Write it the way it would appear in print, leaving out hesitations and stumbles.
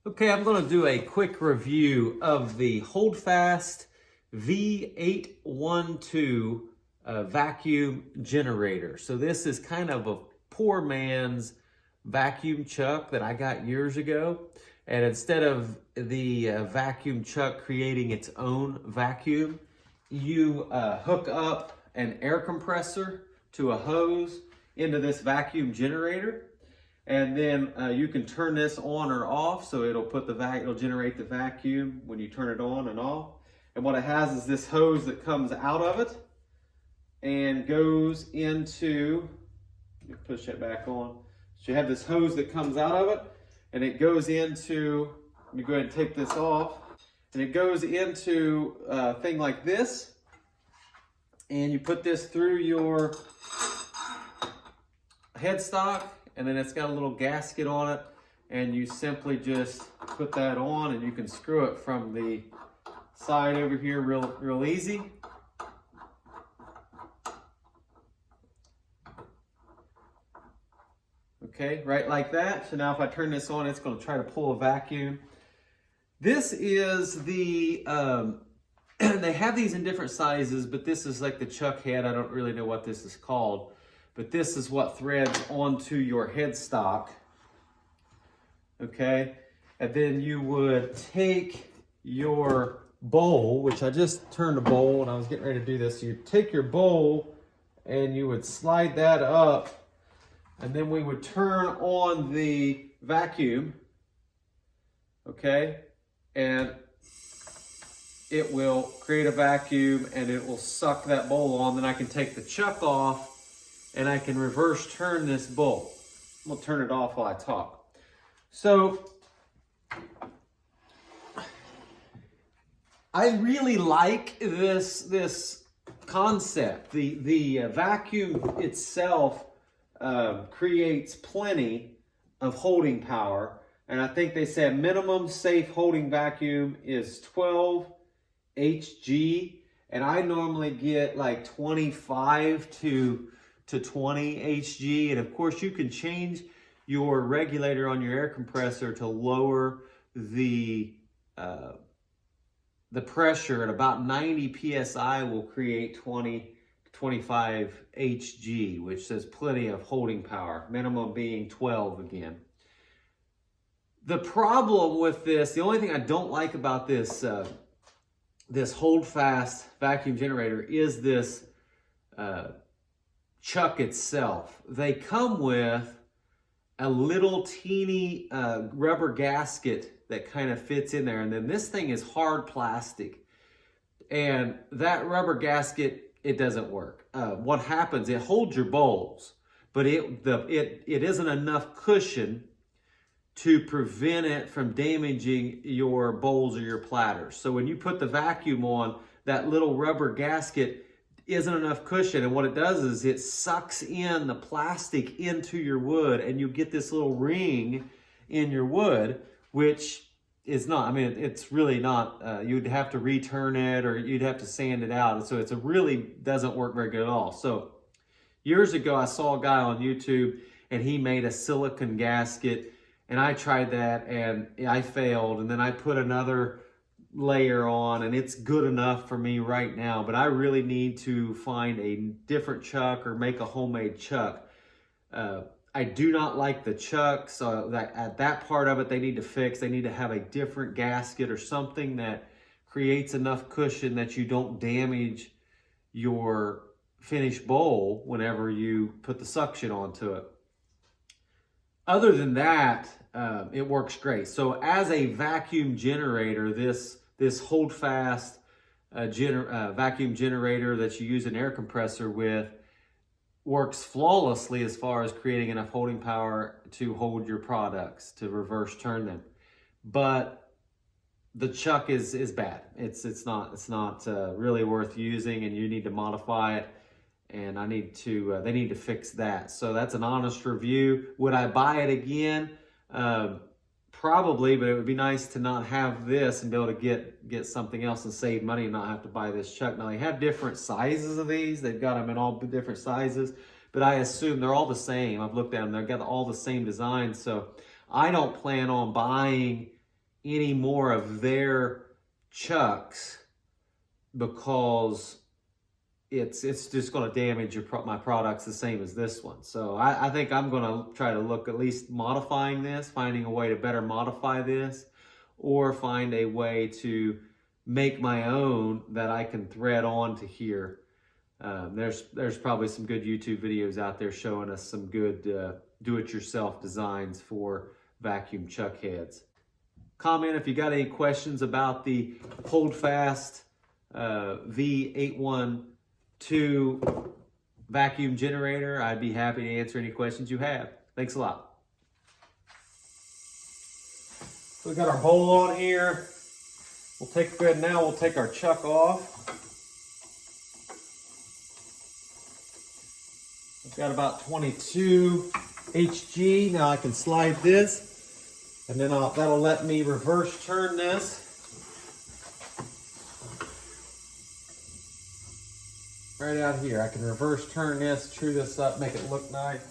Okay, I'm going to do a quick review of the Holdfast V812 vacuum generator. So this is kind of a poor man's vacuum chuck that I got years ago. And instead of the vacuum chuck creating its own vacuum, you hook up an air compressor to a hose into this vacuum generator. And then you can turn this on or off, so it'll generate the vacuum when you turn it on and off. And what it has is this hose that comes out of it and goes into, push that back on. So you have this hose that comes out of it and it goes into, let me go ahead and take this off, and it goes into a thing like this, and you put this through your headstock, and then it's got a little gasket on it, and you simply just put that on, and you can screw it from the side over here real easy. Okay, right like that. So now if I turn this on, it's going to try to pull a vacuum. This is the, they have these in different sizes, but this is like the chuck head. I don't really know what this is called. But this is what threads onto your headstock, okay? And then you would take your bowl, which I just turned a bowl and I was getting ready to do this. So you take your bowl and you would slide that up, and then we would turn on the vacuum, okay? And it will create a vacuum and it will suck that bowl on. Then I can take the chuck off and I can reverse turn this bowl. We'll turn it off while I talk. So, I really like this concept. The vacuum itself creates plenty of holding power, and I think they said minimum safe holding vacuum is 12 Hg, and I normally get like 25 to 20 Hg, and of course you can change your regulator on your air compressor to lower the pressure at about 90 psi will create 20 to 25 Hg, which says plenty of holding power, minimum being 12 again. The problem with this, the only thing I don't like about this this Holdfast vacuum generator is this chuck itself. They come with a little teeny rubber gasket that kind of fits in there, and then this thing is hard plastic, and that rubber gasket, it doesn't work. What happens, it holds your bowls, but it isn't enough cushion to prevent it from damaging your bowls or your platters. So when you put the vacuum on, that little rubber gasket isn't enough cushion, and what it does is it sucks in the plastic into your wood, and you get this little ring in your wood, which is not, I mean, it's really not, you'd have to return it or you'd have to sand it out, so it's really doesn't work very good at all. So years ago I saw a guy on YouTube and he made a silicone gasket, and I tried that and I failed, and then I put another layer on, and it's good enough for me right now, but I really need to find a different chuck or make a homemade chuck. I do not like the chuck, so that part of it they need to fix. They need to have a different gasket or something that creates enough cushion that you don't damage your finished bowl whenever you put the suction onto it. Other than that, it works great. So as a vacuum generator, this Holdfast vacuum generator that you use an air compressor with works flawlessly as far as creating enough holding power to hold your products, to reverse turn them. But the chuck is bad. It's not really worth using, and you need to modify it. And I need to they need to fix that. So that's an honest review. Would I buy it again? Probably, but it would be nice to not have this and be able to get something else and save money and not have to buy this chuck. Now, they have different sizes of these. They've got them in all different sizes, but I assume they're all the same. I've looked at them. They've got all the same design. So I don't plan on buying any more of their chucks because it's just going to damage my products the same as this one. So I think I'm going to try to look at least modifying this, finding a way to better modify this, or find a way to make my own that I can thread onto here. There's probably some good YouTube videos out there showing us some good do-it-yourself designs for vacuum chuck heads. Comment if you got any questions about the Holdfast V812 vacuum generator. I'd be happy to answer any questions you have. Thanks a lot. We got our bowl on here. We'll take our chuck off. I've got about 22 HG. Now I can slide this, and then that'll let me reverse turn this. Right out here, I can reverse turn this, true this up, make it look nice.